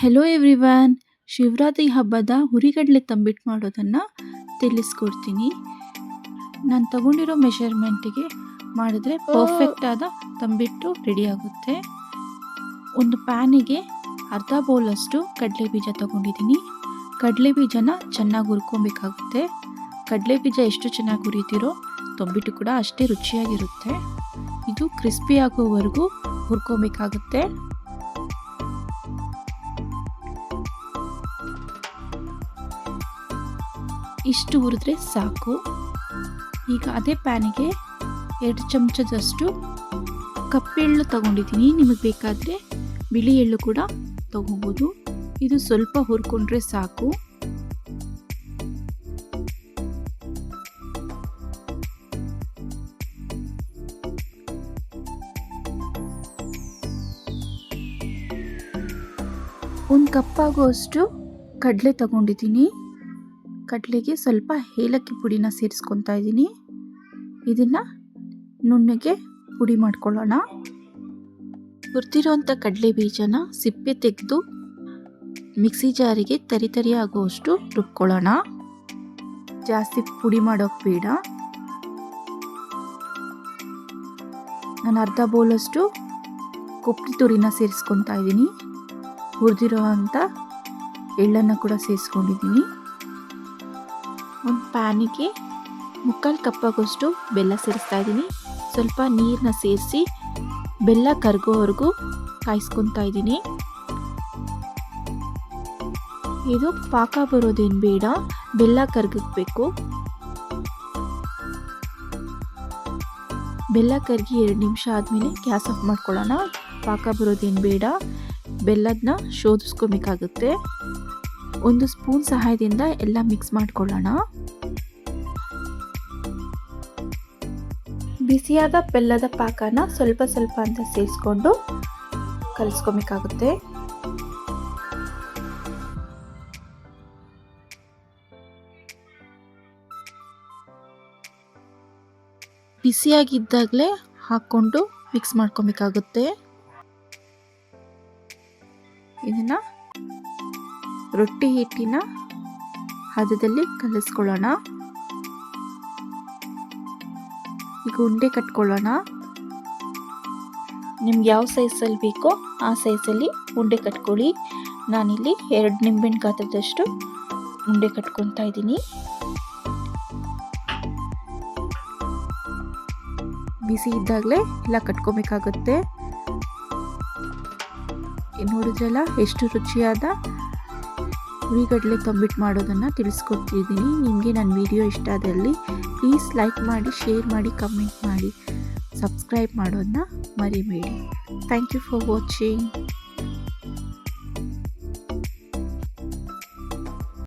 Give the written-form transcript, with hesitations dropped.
Hello everyone, Shivaratri ಹಬ್ಬದ ಹುರಿಗಡಲೆ ತಂಬಿಟ್ಟು ಮಾಡೋದನ್ನು ತಿಳಿಸ್ಕೊಡ್ತೀನಿ. ನಾನು ತಗೊಂಡಿರೋ ಮೆಷರ್ಮೆಂಟಿಗೆ ಮಾಡಿದ್ರೆ ಪರ್ಫೆಕ್ಟ್ ಆದ ತಂಬಿಟ್ಟು ರೆಡಿ ಆಗುತ್ತೆ. ಒಂದು ಪ್ಯಾನಿಗೆ ಅರ್ಧ ಬೌಲಷ್ಟು ಕಡಲೆ ಬೀಜ ತಗೊಂಡಿದ್ದೀನಿ. ಕಡಲೆ ಬೀಜನ ಚೆನ್ನಾಗಿ ಹುರ್ಕೊಬೇಕಾಗುತ್ತೆ. ಕಡಲೆ ಬೀಜ ಎಷ್ಟು ಚೆನ್ನಾಗಿ ಹುರಿತೀರೋ ತಂಬಿಟ್ಟು ಕೂಡ ಅಷ್ಟೇ ರುಚಿಯಾಗಿರುತ್ತೆ. ಇದು ಕ್ರಿಸ್ಪಿ ಆಗೋವರೆಗೂ ಹುರ್ಕೊಬೇಕಾಗುತ್ತೆ. ಇಷ್ಟು ಹುರಿದ್ರೆ ಸಾಕು. ಈಗ ಅದೇ ಪ್ಯಾನಿಗೆ 2 ಚಮಚದಷ್ಟು ಕಪ್ಪೆಳ್ಳು ತಗೊಂಡಿದ್ದೀನಿ. ನಿಮಗೆ ಬೇಕಾದರೆ ಬಿಳಿ ಎಳ್ಳು ಕೂಡ ತಗೋಬೋದು. ಇದು ಸ್ವಲ್ಪ ಹುರ್ಕೊಂಡ್ರೆ ಸಾಕು. ಒಂದು ಕಪ್ಪಾಗುವಷ್ಟು ಕಡಲೆ ತಗೊಂಡಿದ್ದೀನಿ. ಕಡಲೆಗೆ ಸ್ವಲ್ಪ ಏಲಕ್ಕಿ ಪುಡಿನ ಸೇರಿಸ್ಕೊತಾ ಇದ್ದೀನಿ. ಇದನ್ನು ನುಣ್ಣಗೆ ಪುಡಿ ಮಾಡ್ಕೊಳ್ಳೋಣ. ಹುರಿದಿರೋಂಥ ಕಡಲೆ ಬೀಜನ ಸಿಪ್ಪೆ ತೆಗೆದು ಮಿಕ್ಸಿ ಜಾರಿಗೆ ತರಿ ಆಗುವಷ್ಟು ರುಬ್ಕೊಳ್ಳೋಣ. ಜಾಸ್ತಿ ಪುಡಿ ಮಾಡೋಕ್ಕೆ ಬೇಡ. ನಾನು ಅರ್ಧ ಬೌಲಷ್ಟು ಕೊಬ್ಬರಿ ತುರಿನ ಸೇರಿಸ್ಕೊತಾ ಇದ್ದೀನಿ. ಹುರಿದಿರೋವಂಥ ಎಳ್ಳನ್ನು ಕೂಡ ಸೇರಿಸ್ಕೊಂಡಿದ್ದೀನಿ. ಒಂದು ಪ್ಯಾನಿಗೆ 3/4 ಕಪ್ಪಾಗೋಷ್ಟು ಬೆಲ್ಲ ಸೇರಿಸ್ತಾ ಇದ್ದೀನಿ. ಸ್ವಲ್ಪ ನೀರನ್ನ ಸೇರಿಸಿ ಬೆಲ್ಲ ಕರಗೋವರೆಗೂ ಕಾಯಿಸ್ಕೊತಾ ಇದ್ದೀನಿ. ಇದು ಪಾಕ ಬರೋದೇನು ಬೇಡ, ಬೆಲ್ಲ ಕರಗಬೇಕು. ಬೆಲ್ಲ ಕರಗಿ 2 ನಿಮಿಷ ಆದಮೇಲೆ ಗ್ಯಾಸ್ ಆಫ್ ಮಾಡ್ಕೊಳ್ಳೋಣ. ಪಾಕ ಬರೋದೇನು ಬೇಡ, ಬೆಲ್ಲದನ್ನ ಶೋಧಿಸ್ಕೊಬೇಕಾಗುತ್ತೆ. 1 ಸ್ಪೂನ್ ಸಹಾಯದಿಂದ ಎಲ್ಲ ಮಿಕ್ಸ್ ಮಾಡ್ಕೊಳ್ಳೋಣ. ಬಿಸಿಯಾದ ಬೆಲ್ಲದ ಪಾಕನ ಸ್ವಲ್ಪ ಸ್ವಲ್ಪ ಅಂತ ಸೇರಿಸ್ಕೊಂಡು ಕಲಿಸ್ಕೊಬೇಕಾಗುತ್ತೆ. ಬಿಸಿಯಾಗಿದ್ದಾಗಲೇ ಹಾಕ್ಕೊಂಡು ಮಿಕ್ಸ್ ಮಾಡ್ಕೊಬೇಕಾಗುತ್ತೆ. ಇದನ್ನು ರೊಟ್ಟಿ ಹಿಟ್ಟಿನ ಹದದಲ್ಲಿ ಕಲಿಸ್ಕೊಳ್ಳೋಣ. ಈಗ ಉಂಡೆ ಕಟ್ಕೊಳ್ಳೋಣ. ನಿಮ್ಗೆ ಯಾವ ಸೈಜಲ್ಲಿ ಬೇಕೋ ಆ ಸೈಜಲ್ಲಿ ಉಂಡೆ ಕಟ್ಕೊಳ್ಳಿ. ನಾನಿಲ್ಲಿ 2 ನಿಂಬೆಹಣ್ಣು ಗಾತ್ರದಷ್ಟು ಉಂಡೆ ಕಟ್ಕೊತಾ ಇದ್ದೀನಿ. ಬಿಸಿ ಇದ್ದಾಗಲೇ ಎಲ್ಲ ಕಟ್ಕೊಬೇಕಾಗುತ್ತೆ. ನೋಡಿದ್ರಲ್ಲ ಎಷ್ಟು ರುಚಿಯಾದ ಹುರಿಗಡಲೆ ತಂಬಿಟ್ಟು ಮಾಡೋದನ್ನು ತಿಳಿಸ್ಕೊಡ್ತಿದ್ದೀನಿ. ನಿಮಗೆ ನನ್ನ ವಿಡಿಯೋ ಇಷ್ಟ ಆದಲ್ಲಿ ಪ್ಲೀಸ್ ಲೈಕ್ ಮಾಡಿ, ಶೇರ್ ಮಾಡಿ, ಕಮೆಂಟ್ ಮಾಡಿ, ಸಬ್ಸ್ಕ್ರೈಬ್ ಮಾಡೋದನ್ನ ಮರಿಬೇಡಿ. Thank you for watching.